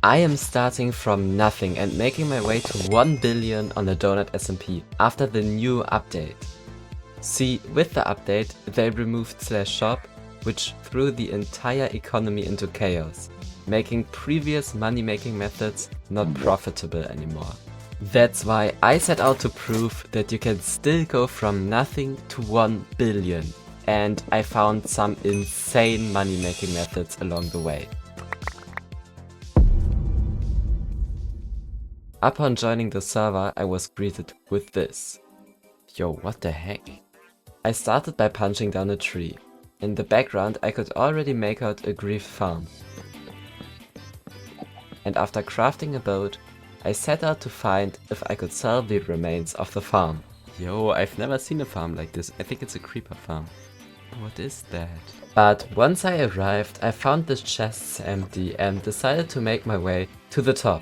I am starting from nothing and making my way to 1 billion on the Donut SMP after the new update. See, with the update, they removed /shop, which threw the entire economy into chaos, making previous money-making methods not profitable anymore. That's why I set out to prove that you can still go from nothing to 1 billion, and I found some insane money-making methods along the way. Upon joining the server, I was greeted with this. Yo, what the heck? I started by punching down a tree. In the background I could already make out a grief farm. And after crafting a boat, I set out to find if I could sell the remains of the farm. Yo, I've never seen a farm like this. I think it's a creeper farm. What is that? But once I arrived, I found the chests empty and decided to make my way to the top.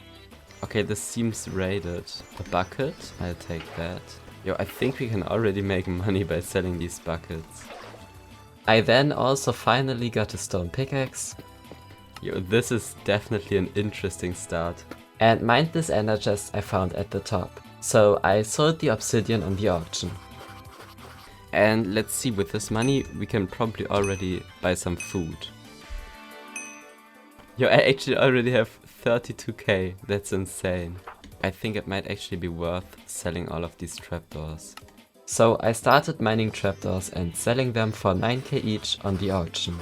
Okay, this seems raided. A bucket? I'll take that. Yo, I think we can already make money by selling these buckets. I then also finally got a stone pickaxe. Yo, this is definitely an interesting start. And mined this ender chest I found at the top. So I sold the obsidian on the auction. And let's see, with this money we can probably already buy some food. Yo, I actually already have 32k, that's insane. I think it might actually be worth selling all of these trapdoors. So I started mining trapdoors and selling them for 9k each on the auction.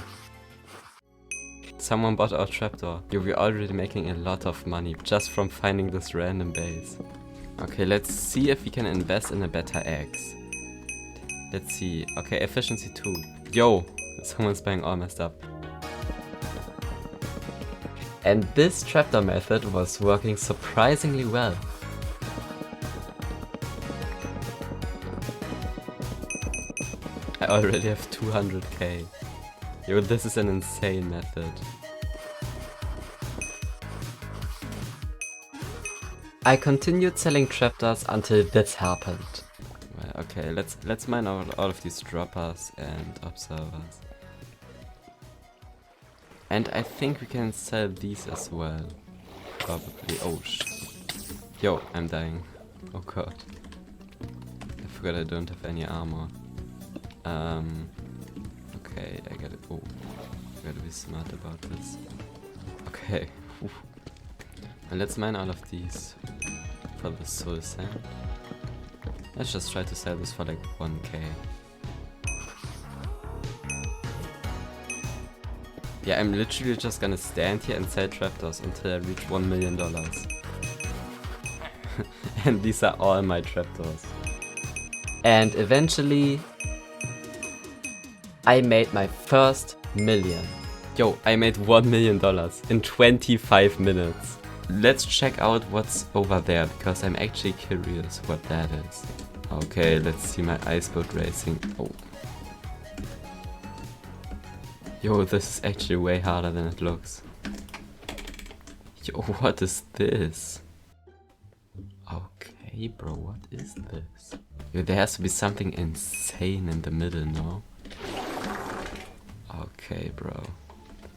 Someone bought our trapdoor. Yo, we're already making a lot of money just from finding this random base. Okay, let's see if we can invest in a better axe. Let's see. Okay, efficiency 2. Yo, someone's buying all my stuff. And this trapdoor method was working surprisingly well. I already have 200k. Yo, this is an insane method. I continued selling trapdoors until this happened. Well, okay, let's mine out all of these droppers and observers. And I think we can sell these as well. Probably. Oh yo, I'm dying. Oh god. I forgot I don't have any armor. Okay, I gotta. Oh, I gotta be smart about this. Okay. And let's mine all of these for the soul sand. Let's just try to sell this for like 1k. Yeah, I'm literally just gonna stand here and sell trapdoors until I reach $1 million. And these are all my trapdoors. And eventually, I made my first million. Yo, I made $1 million in 25 minutes. Let's check out what's over there, because I'm actually curious what that is. Okay, let's see my ice boat racing. Oh. Yo, this is actually way harder than it looks. Yo, what is this? Okay, bro, what is this? Yo, there has to be something insane in the middle, no? Okay, bro.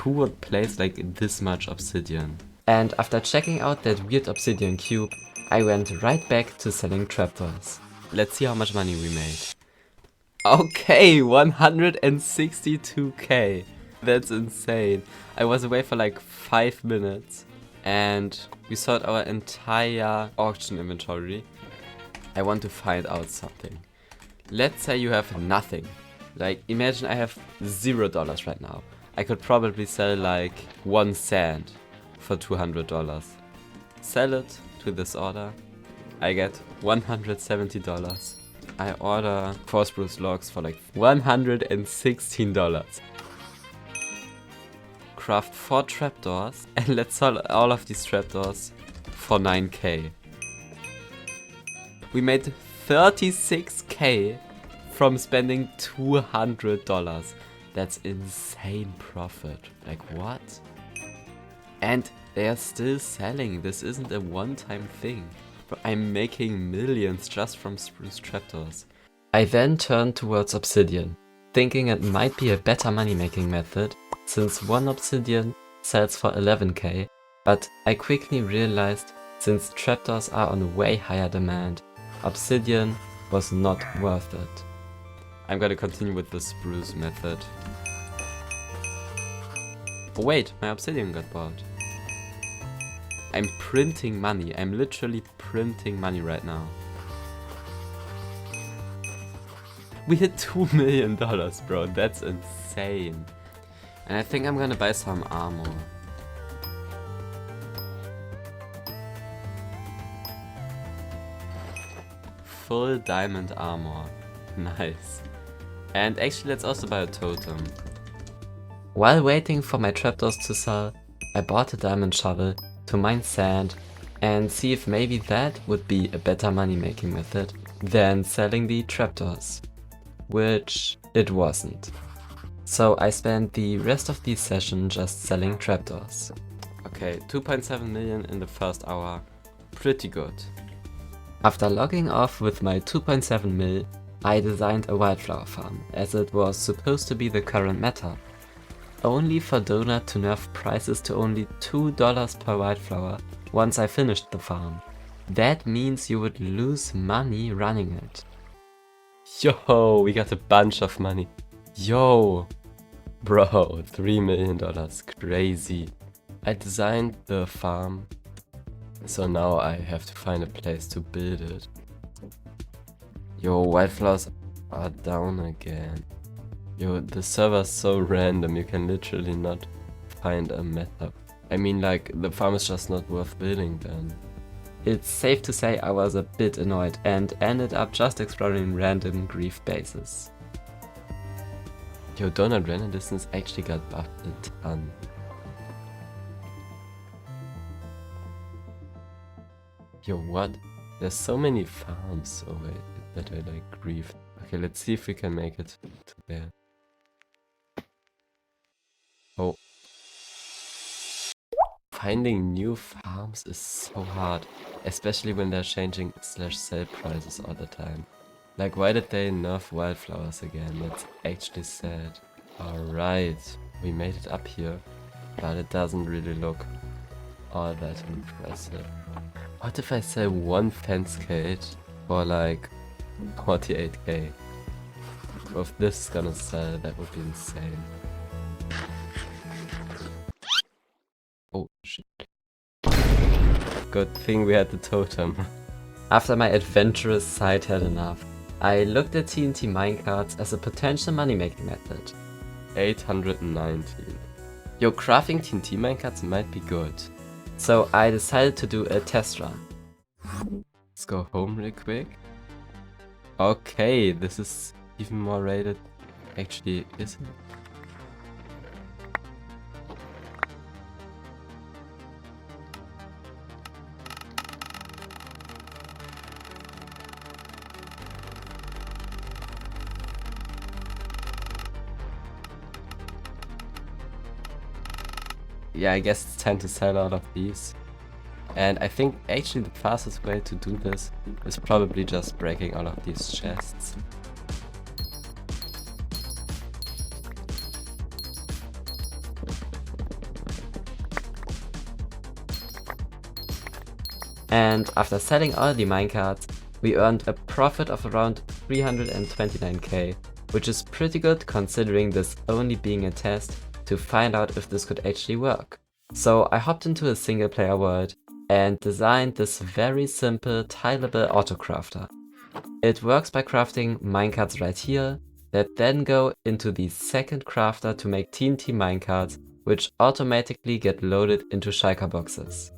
Who would place like this much obsidian? And after checking out that weird obsidian cube, I went right back to selling trapdoors. Let's see how much money we made. Okay, 162k. That's insane. I was away for like 5 minutes and we sold our entire auction inventory. I want to find out something. Let's say you have nothing. Like, imagine I have $0 right now. I could probably sell like 1 sand for $200. Sell it to this order. I get $170. I order 4 spruce logs for like $116. Craft 4 trapdoors and let's sell all of these trapdoors for 9k. We made 36k from spending $200. That's insane profit. Like what? And they are still selling. This isn't a one-time thing. But I'm making millions just from spruce trapdoors. I then turned towards obsidian, thinking it might be a better money making method, since 1 obsidian sells for 11k But I quickly realized since trapdoors are on way higher demand, obsidian was not worth it. I'm gonna continue with the spruce method. Oh wait, my obsidian got bought. I'm printing money. I'm literally printing money right now. We hit $2 million, bro. That's insane. And I think I'm gonna buy some armor. Full diamond armor. Nice. And actually, let's also buy a totem. While waiting for my trapdoors to sell, I bought a diamond shovel to mine sand and see if maybe that would be a better money making method than selling the trapdoors. Which it wasn't. So I spent the rest of the session just selling trapdoors. Okay, 2.7 million in the first hour. Pretty good. After logging off with my 2.7 mil, I designed a wildflower farm, as it was supposed to be the current meta. Only for Donut to nerf prices to only $2 per wildflower once I finished the farm. That means you would lose money running it. Yo, we got a bunch of money. Yo, bro, $3 million, crazy. I designed the farm, so now I have to find a place to build it. Yo, wildflowers are down again. Yo, the server's so random, you can literally not find a meta. I mean, like, the farm is just not worth building then. It's safe to say I was a bit annoyed and ended up just exploring random grief bases. Yo, Donut random distance actually got buffed a ton. Yo, what? There's so many farms. Oh wait, that I like grief. Okay, let's see if we can make it to there. Oh. Finding new farms is so hard, especially when they're changing /sell prices all the time. Like, why did they nerf wildflowers again? That's actually sad. Alright, we made it up here, but it doesn't really look all that impressive. What if I sell one fence gate for like 48k? If this is gonna sell, that would be insane. Oh shit. Good thing we had the totem. After my adventurous side had enough, I looked at TNT minecarts as a potential money-making method. 819. Yo, crafting TNT minecarts might be good. So I decided to do a test run. Let's go home real quick. Okay, this is even more rated. Actually, is it? Yeah, I guess it's time to sell all of these. And I think actually the fastest way to do this is probably just breaking all of these chests. And after selling all the minecarts, we earned a profit of around 329k, which is pretty good considering this only being a test to find out if this could actually work. So I hopped into a single player world and designed this very simple tileable autocrafter. It works by crafting minecarts right here that then go into the second crafter to make TNT minecarts, which automatically get loaded into shulker boxes.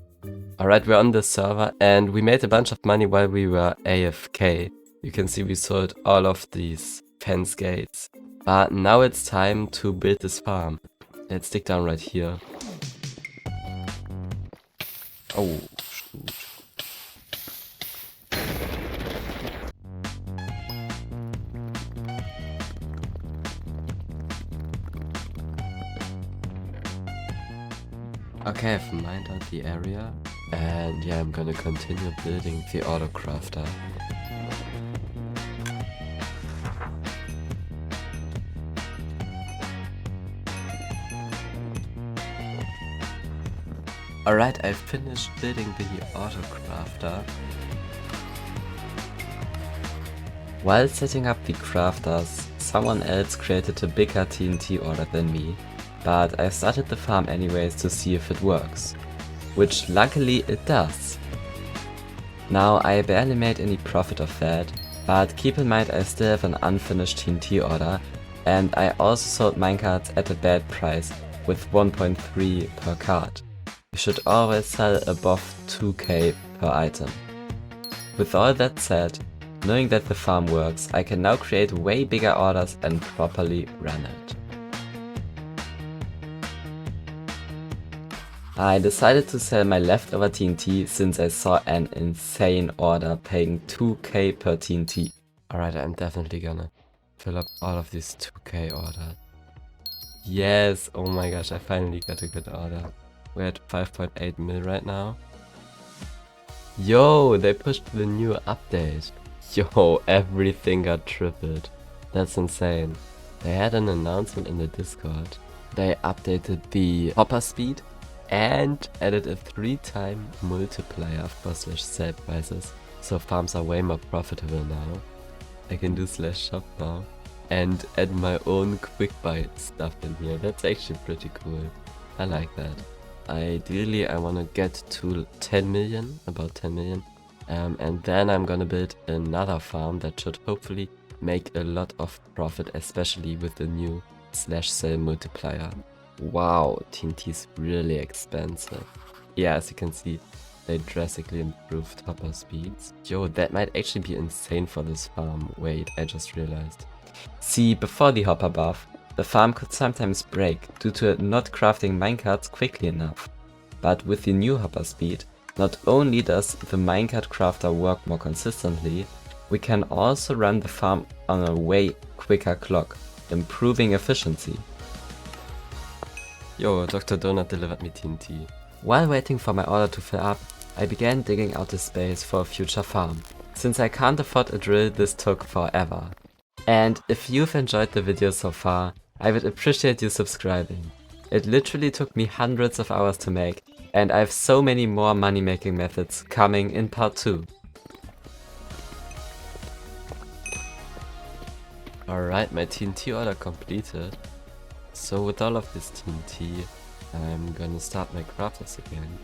Alright, we're on this server and we made a bunch of money while we were AFK. You can see we sold all of these fence gates. But now it's time to build this farm. Let's dig down right here. Oh, shoot. Okay, I've mined out the area. And yeah, I'm gonna continue building the autocrafter. Alright, I've finished building the auto crafter. While setting up the crafters, someone else created a bigger TNT order than me, but I started the farm anyways to see if it works. Which luckily it does. Now I barely made any profit of that, but keep in mind I still have an unfinished TNT order, and I also sold minecarts at a bad price with 1.3 per card. You should always sell above 2k per item. With all that said, knowing that the farm works, I can now create way bigger orders and properly run it. I decided to sell my leftover TNT since I saw an insane order paying 2k per TNT. Alright, I'm definitely gonna fill up all of these 2k orders. Yes, oh my gosh, I finally got a good order. We're at 5.8 mil right now. Yo, they pushed the new update. Yo, everything got tripled. That's insane. They had an announcement in the Discord. They updated the hopper speed and added a 3-time multiplier for /sell prices. So farms are way more profitable now. I can do /shop now and add my own quick buy stuff in here. That's actually pretty cool. I like that. Ideally I want to get to 10 million, about 10 million. And then I'm gonna build another farm that should hopefully make a lot of profit, especially with the new /sell multiplier. Wow, TNT is really expensive. Yeah, as you can see, they drastically improved hopper speeds. Yo, that might actually be insane for this farm. Wait, I just realized. See, before the hopper buff, the farm could sometimes break due to it not crafting minecarts quickly enough. But with the new hopper speed, not only does the minecart crafter work more consistently, we can also run the farm on a way quicker clock, improving efficiency. Yo, Dr. Donut delivered me TNT. While waiting for my order to fill up, I began digging out a space for a future farm. Since I can't afford a drill, this took forever. And if you've enjoyed the video so far, I would appreciate you subscribing. It literally took me hundreds of hours to make, and I have so many more money making methods coming in part 2. Alright, my TNT order completed. So with all of this TNT, I'm gonna start my crafters again.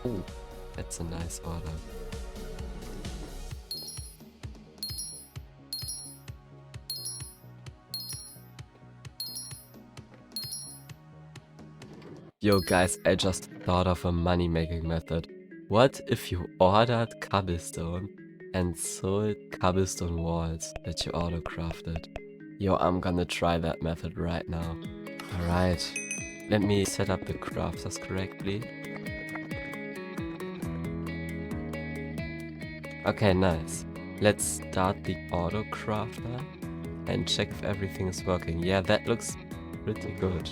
Ooh, that's a nice order. Yo guys, I just thought of a money making method. What if you ordered cobblestone and sold cobblestone walls that you auto crafted? Yo, I'm gonna try that method right now. Alright, let me set up the crafters correctly. Okay, nice. Let's start the auto crafter and check if everything is working. Yeah, that looks pretty good.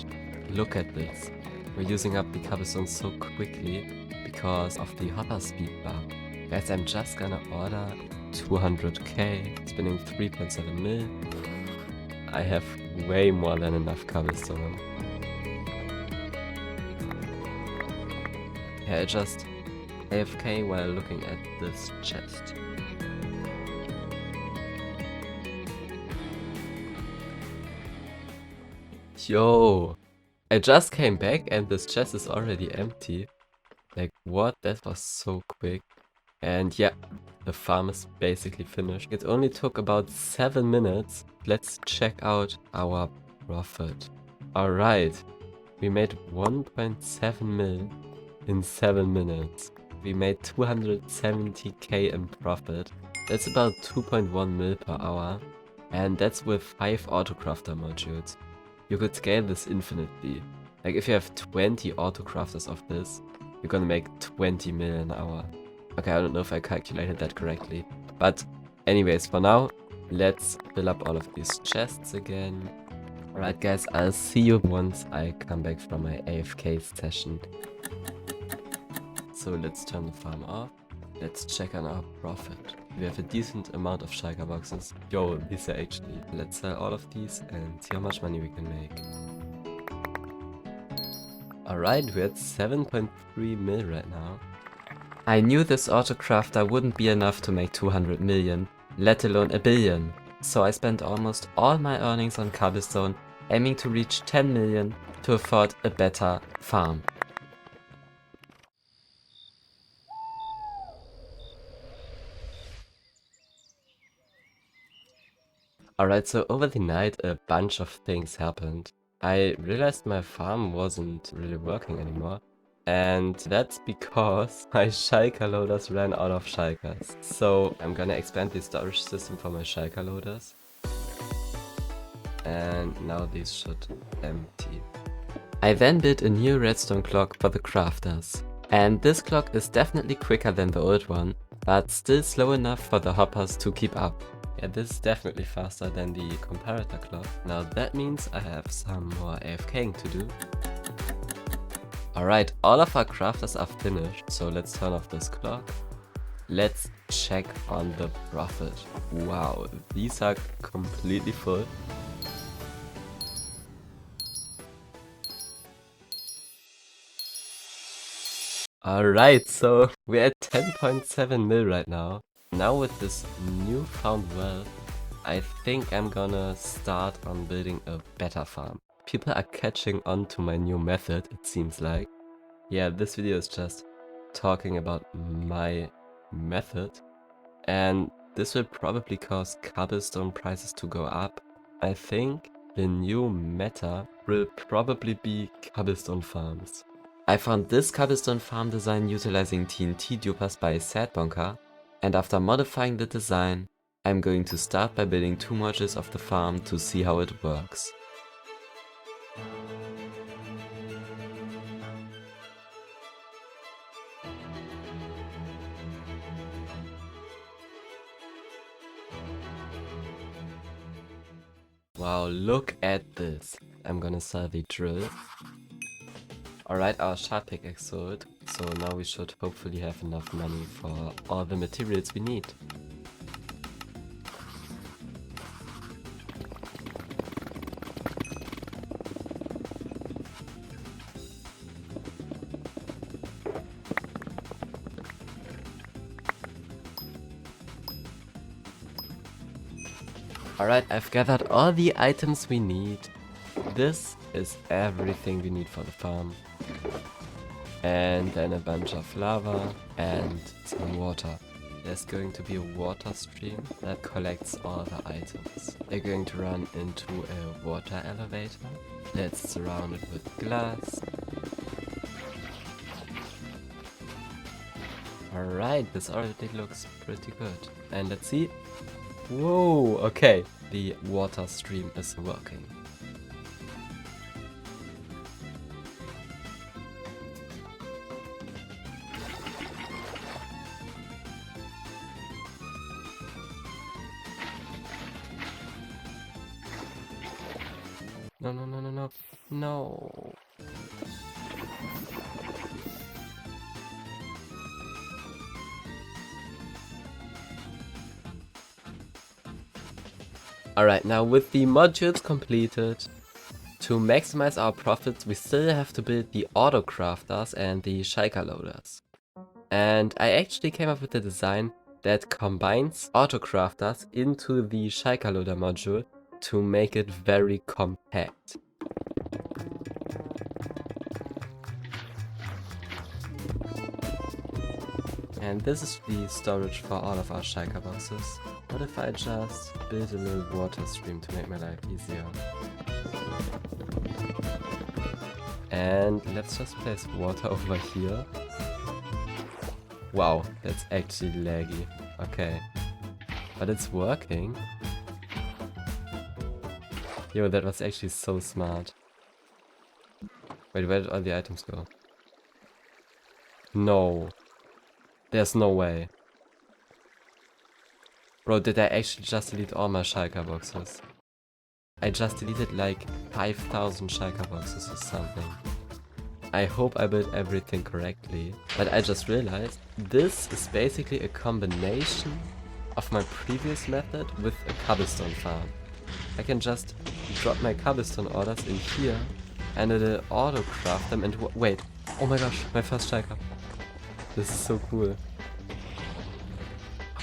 Look at this. We're using up the cobblestone so quickly because of the hopper speed buff. Guys, I'm just gonna order 200k, spending 3.7 mil. I have way more than enough cobblestone. Yeah, I just AFK while looking at this chest. Yo! I just came back and this chest is already empty. Like what? That was so quick. And yeah, the farm is basically finished. It only took about 7 minutes. Let's check out our profit. Alright, we made 1.7 mil in 7 minutes. We made 270k in profit. That's about 2.1 mil per hour. And that's with 5 autocrafter modules. You could scale this infinitely. Like if you have 20 autocrafters of this, you're gonna make 20 mil an hour. Okay, I don't know if I calculated that correctly. But anyways, for now, let's fill up all of these chests again. Alright guys, I'll see you once I come back from my AFK session. So let's turn the farm off. Let's check on our profit. We have a decent amount of shulker boxes. Yo, these are actually... Let's sell all of these and see how much money we can make. Alright, we're at 7.3 mil right now. I knew this autocrafter wouldn't be enough to make 200 million, let alone a billion. So I spent almost all my earnings on Cobblestone, aiming to reach 10 million to afford a better farm. Alright, so over the night a bunch of things happened. I realized my farm wasn't really working anymore. And that's because my shulker loaders ran out of shulkers. So I'm gonna expand the storage system for my shulker loaders. And now these should empty. I then built a new redstone clock for the crafters. And this clock is definitely quicker than the old one, but still slow enough for the hoppers to keep up. Yeah, this is definitely faster than the comparator clock. Now that means I have some more AFKing to do. Alright, all of our crafters are finished, so let's turn off this clock. Let's check on the profit. Wow, these are completely full. Alright, so we're at 10.7 mil right now. Now with this newfound wealth, I think I'm gonna start on building a better farm. People are catching on to my new method, it seems like. Yeah, this video is just talking about my method. And this will probably cause cobblestone prices to go up. I think the new meta will probably be cobblestone farms. I found this cobblestone farm design utilizing TNT dupers by setbacks, and after modifying the design, I'm going to start by building 2 modules of the farm to see how it works. Wow, look at this. I'm gonna sell the drill. Alright, our sharp pickaxe sold, so now we should hopefully have enough money for all the materials we need. Alright, I've gathered all the items we need. This is everything we need for the farm. And then a bunch of lava and some water. There's going to be a water stream that collects all the items. They're going to run into a water elevator that's surrounded with glass. Alright, this already looks pretty good. And let's see. Whoa, okay. The water stream is working. No, no, no, no, no. No. Alright, now with the modules completed, to maximize our profits we still have to build the auto crafters and the shulker loaders. And I actually came up with a design that combines auto crafters into the shulker loader module to make it very compact. And this is the storage for all of our shulker boxes. What if I just build a little water stream to make my life easier? And let's just place water over here. Wow, that's actually laggy. Okay. But it's working. Yo, that was actually so smart. Wait, where did all the items go? No. There's no way. Bro, did I actually just delete all my shulker boxes? I just deleted like 5,000 shulker boxes or something. I hope I built everything correctly. But I just realized this is basically a combination of my previous method with a cobblestone farm. I can just drop my cobblestone orders in here and it'll auto craft them and wait. Oh my gosh, my first shulker. This is so cool.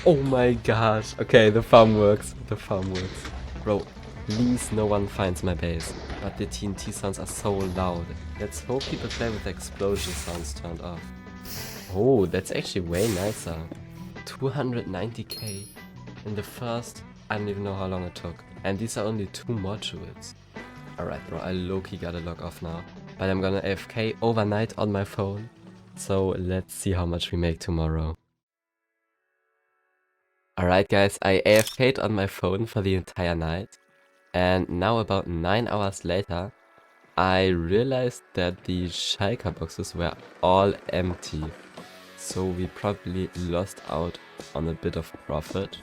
Oh my gosh. Okay, the farm works. The farm works. Bro, please no one finds my base. But the TNT sounds are so loud. Let's hope people play with the explosion sounds turned off. Oh, that's actually way nicer. 290k in the first, I don't even know how long it took. And these are only 2 modules. Alright bro, I low-key gotta log off now. But I'm gonna AFK overnight on my phone. So let's see how much we make tomorrow. Alright guys, I AFK'd on my phone for the entire night. And now about 9 hours later, I realized that the shulker boxes were all empty. So we probably lost out on a bit of profit.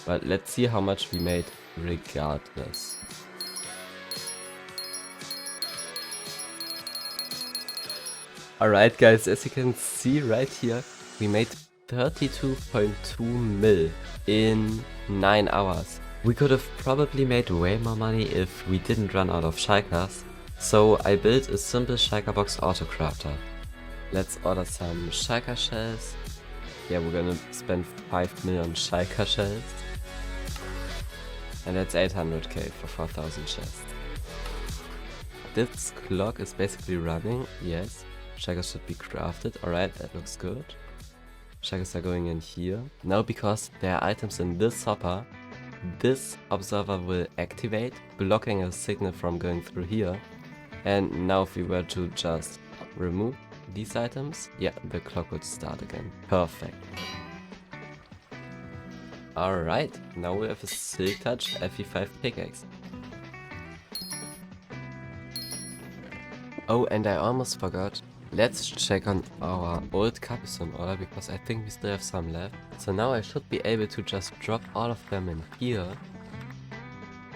But let's see how much we made regardless. Alright guys, as you can see right here, we made 32.2 mil in 9 hours. We could have probably made way more money if we didn't run out of shulkers. So I built a simple shulker box autocrafter. Let's order some shulker shells. Yeah, we're gonna spend 5 million shulker shells. And that's 800k for 4000 shells. This clock is basically running, yes. Shulkers should be crafted, alright, that looks good. Shulkers are going in here. Now because there are items in this hopper, this observer will activate, blocking a signal from going through here. And now if we were to just remove these items, yeah, the clock would start again. Perfect. Alright, now we have a Silk Touch FE5 pickaxe. Oh, and I almost forgot. Let's check on our old cobblestone order because I think we still have some left. So now I should be able to just drop all of them in here.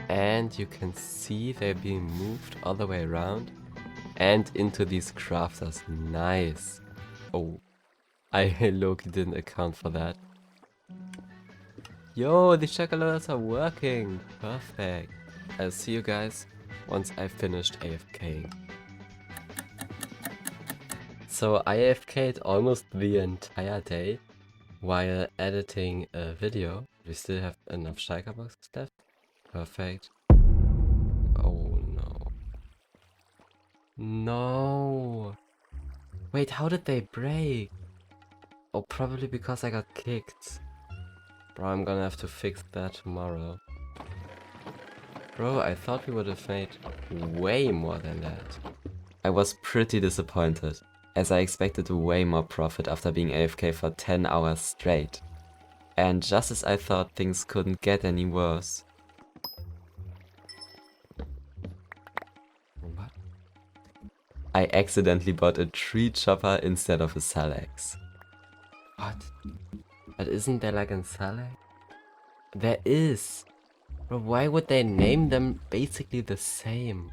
And you can see they're being moved all the way around and into these crafters. Nice. Oh, I low-key didn't account for that. Yo, the shulkers are working. Perfect. I'll see you guys once I've finished AFKing. So I AFK'd almost the entire day while editing a video. We still have enough shulker boxes left. Perfect. Oh no. No. Wait, how did they break? Oh, probably because I got kicked. Bro, I'm gonna have to fix that tomorrow. Bro, I thought we would have made way more than that. I was pretty disappointed, as I expected way more profit after being AFK for 10 hours straight. And just as I thought things couldn't get any worse. What? I accidentally bought a tree chopper instead of a Salax. What? But isn't there like a Salax? There is! Bro, why would they name them basically the same?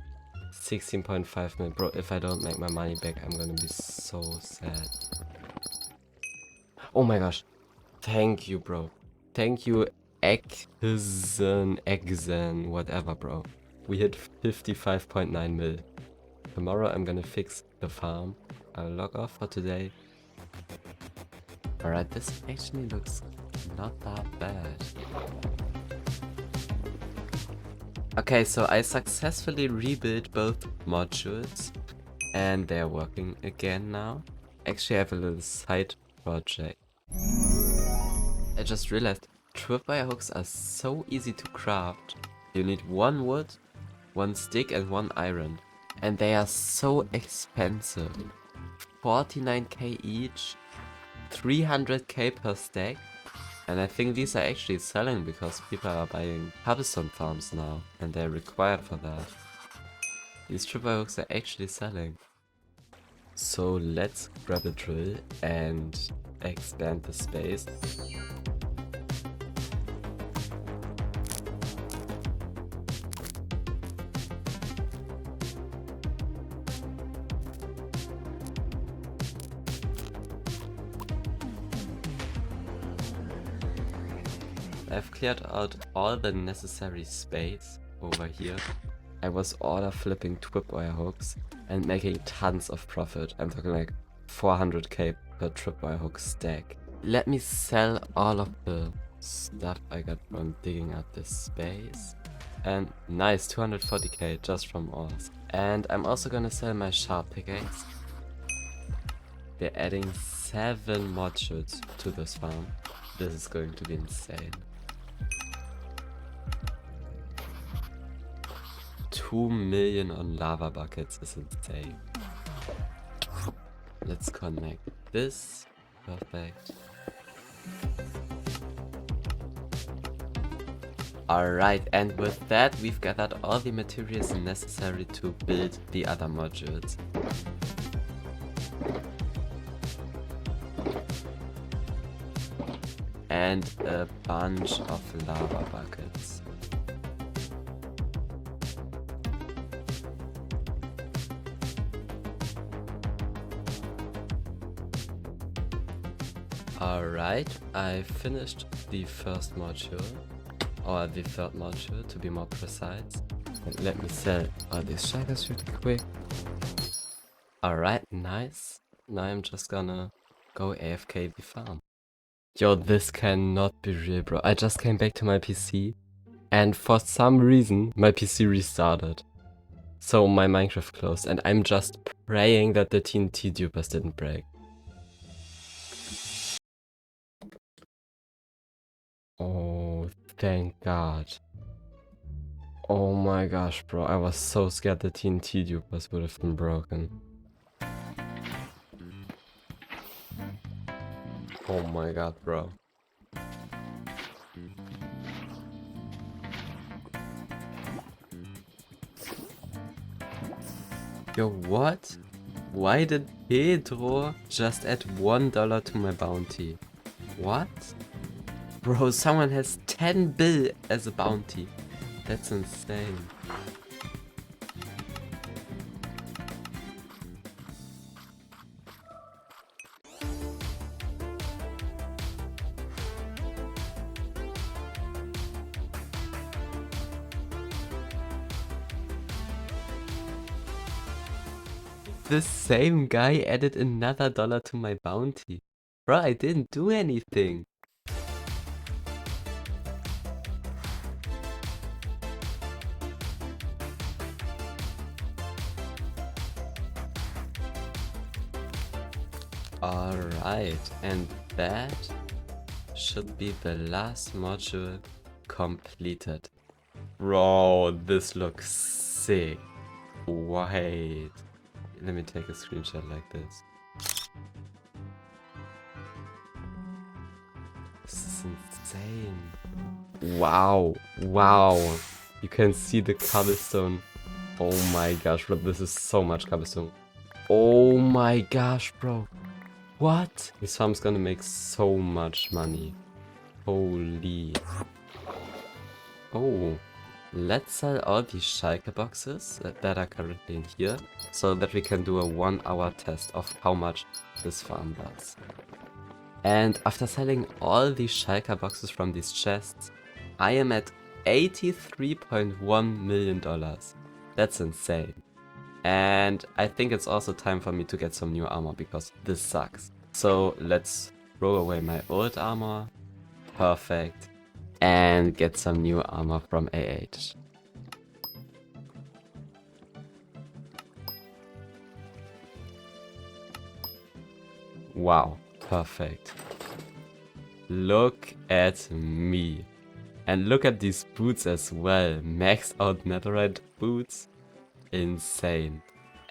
16.5 mil. Bro, if I don't make my money back, I'm gonna be so sad. Oh my gosh. Thank you, bro. Thank you, Exen, whatever, bro. We hit 55.9 mil. Tomorrow I'm gonna fix the farm. I'll log off for today. Alright, this actually looks not that bad. Okay, so I successfully rebuilt both modules and they're working again now. Actually, I have a little side project. I just realized tripwire hooks are so easy to craft. You need 1 wood, 1 stick and 1 iron. And they are so expensive. 49k each, 300k per stack. And I think these are actually selling because people are buying cobblestone farms now and they're required for that. These tripwire hooks are actually selling. So let's grab a drill and expand the space. I've cleared out all the necessary space over here. I was order flipping tripwire hooks and making tons of profit. I'm talking like 400k per tripwire hook stack. Let me sell all of the stuff I got from digging out this space. And nice, 240k just from ores. And I'm also gonna sell my sharp pickaxe. We're adding 7 modules to this farm. This is going to be insane. 2 million on lava buckets is insane. Let's connect this. Perfect. Alright, and with that we've gathered all the materials necessary to build the other modules. And a bunch of lava buckets. Alright, I finished the first module, or the third module to be more precise. And let me sell all these shulkers really quick. Alright, nice. Now I'm just gonna go AFK the farm. Yo, this cannot be real, bro. I just came back to my PC and for some reason my PC restarted. So my Minecraft closed and I'm just praying that the TNT dupers didn't break. Oh, thank God. Oh my gosh, bro. I was so scared the TNT dupers would have been broken. Oh my God, bro. Yo, what? Why did Pedro just add $1 to my bounty? What? Bro, someone has 10 bill as a bounty. That's insane. The same guy added another $1 to my bounty. Bro, I didn't do anything. Alright, and that should be the last module completed. Bro, this looks sick. Wait. Let me take a screenshot like this. This is insane. Wow. Wow. You can see the cobblestone. Oh my gosh, bro. This is so much cobblestone. Oh my gosh, bro. What? This farm's gonna make so much money. Holy. Oh. Let's sell all these shulker boxes that are currently in here, so that we can do a 1-hour test of how much this farm does. And after selling all these shulker boxes from these chests, I am at $83.1 million. That's insane. And I think it's also time for me to get some new armor because this sucks. So let's throw away my old armor. Perfect. And get some new armor from AH. Wow, perfect. Look at me. And look at these boots as well. Maxed out netherite boots. Insane.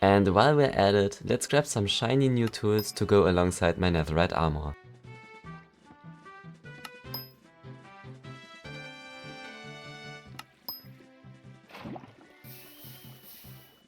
And while we're at it, let's grab some shiny new tools to go alongside my netherite armor.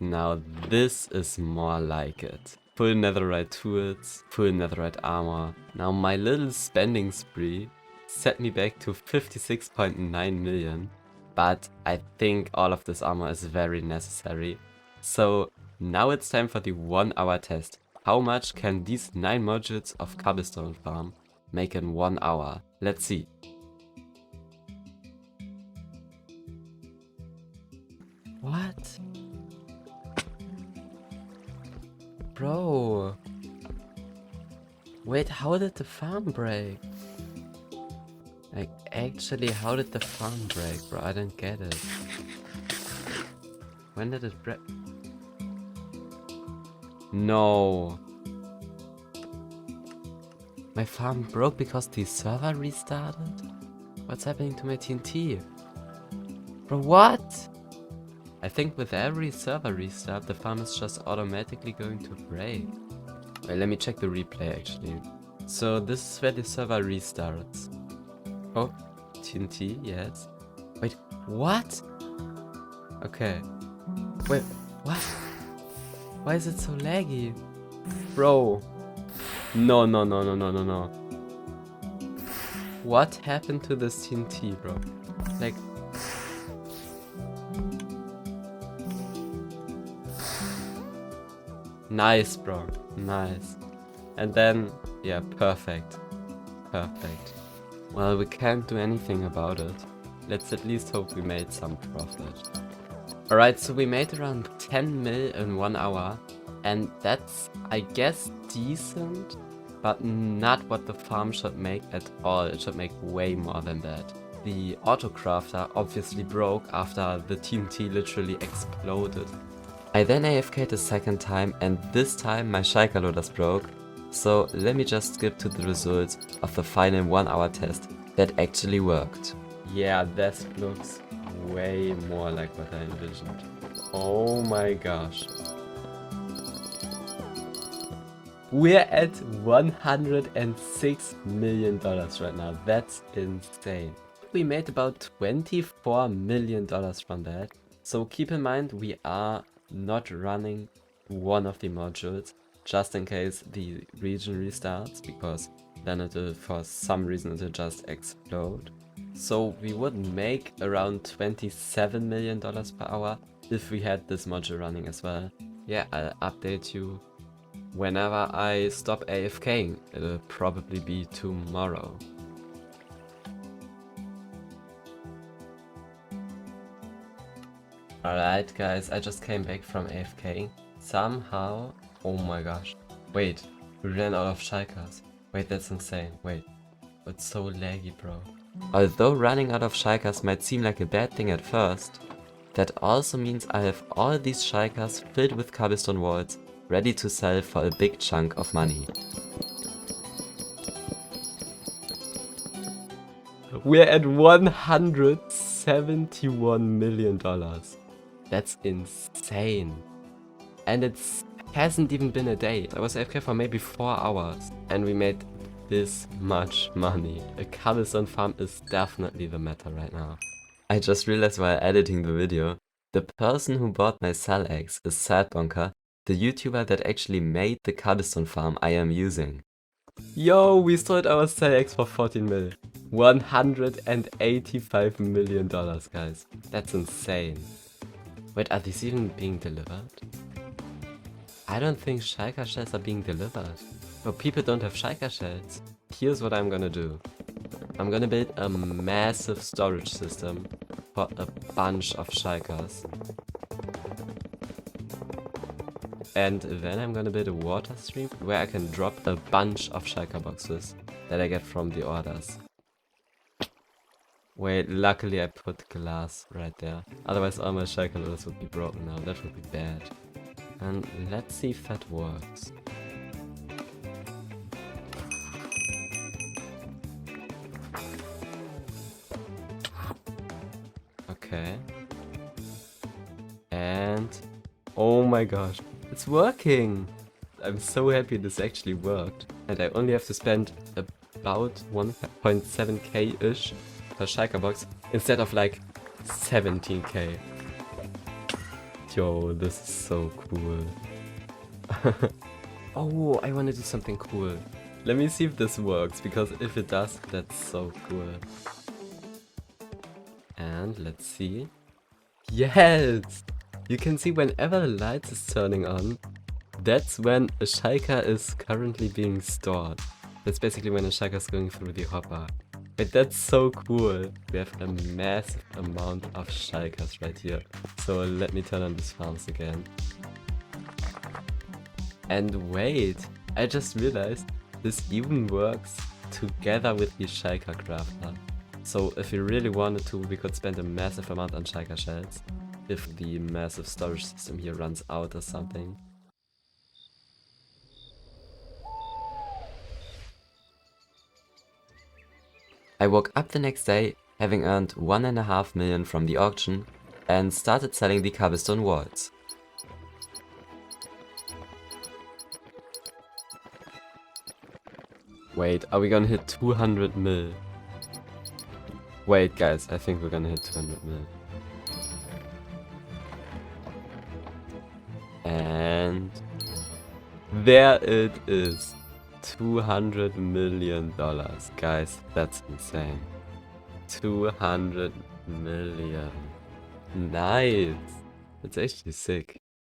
Now this is more like it. Full netherite tools, full netherite armor. Now my little spending spree set me back to 56.9 million. But I think all of this armor is very necessary. So now it's time for the 1-hour test. How much can these 9 modules of Cobblestone farm make in 1 hour? Let's see. What? Bro. Wait, how did the farm break? Like, actually, how did the farm break, bro? I don't get it. When did it break? No. My farm broke because the server restarted? What's happening to my TNT? Bro, what? I think with every server restart, the farm is just automatically going to break. Wait, let me check the replay actually. So this is where the server restarts. Oh, TNT, yes. Wait, what? Okay. Wait, what? Why is it so laggy? Bro. No. What happened to this TNT, bro? Like... Nice, bro. Nice. And then... Yeah, perfect. Perfect. Well, we can't do anything about it. Let's at least hope we made some profit. Alright, so we made around 10 mil in 1 hour. And that's, I guess, decent. But not what the farm should make at all. It should make way more than that. The autocrafter obviously broke after the TNT literally exploded. I then AFK'd a second time, and this time my shulker loaders broke. So let me just skip to the results of the final 1 hour test that actually worked. Yeah, this looks way more like what I envisioned. Oh my gosh. We're at $106 million right now. That's insane. We made about $24 million from that. So keep in mind we are not running one of the modules just in case the region restarts, because then it will, for some reason, it will just explode. So we would make around $27 million per hour if we had this module running as well. Yeah, I'll update you whenever I stop AFKing. It'll probably be tomorrow. Alright guys, I just came back from AFKing. Somehow... Oh my gosh. Wait, we ran out of shulkers. Wait, that's insane. Wait. It's so laggy, bro. Although running out of shulkers might seem like a bad thing at first, that also means I have all these shulkers filled with cobblestone walls, ready to sell for a big chunk of money. We're at $171 million. That's insane. And it hasn't even been a day. I was AFK for maybe 4 hours. And we made this much money. A cobblestone farm is definitely the meta right now. I just realized while editing the video, the person who bought my cell eggs is setbacks, the YouTuber that actually made the cobblestone farm I am using. Yo, we sold our cell eggs for 14 mil. $185 million, guys. That's insane. Wait, are these even being delivered? I don't think shulker shells are being delivered. But people don't have shulker shells. Here's what I'm gonna do. I'm gonna build a massive storage system for a bunch of shulkers. And then I'm gonna build a water stream where I can drop a bunch of shulker boxes that I get from the orders. Wait, luckily I put glass right there. Otherwise all my shulker loaders would be broken now. That would be bad. And let's see if that works. Okay. And... oh my gosh. It's working! I'm so happy this actually worked. And I only have to spend about 1.7k-ish per shulker box instead of like 17k. Yo, this is so cool. Oh, I want to do something cool. Let me see if this works, because if it does, that's so cool. And let's see. Yes! You can see whenever the lights is turning on, that's when a shulker is currently being stored. That's basically when a shulker is going through the hopper. Wait, that's so cool. We have a massive amount of shulkers right here. So let me turn on these farms again. And wait, I just realized this even works together with the shulker crafter. So if we really wanted to, we could spend a massive amount on shulker shells if the massive storage system here runs out or something. I woke up the next day having earned 1.5 million from the auction and started selling the cobblestone walls. Wait, are we gonna hit 200 mil? Wait guys, I think we're gonna hit 200 mil. And there it is. $200 million. Guys, that's insane. 200 million. Nice. That's actually sick.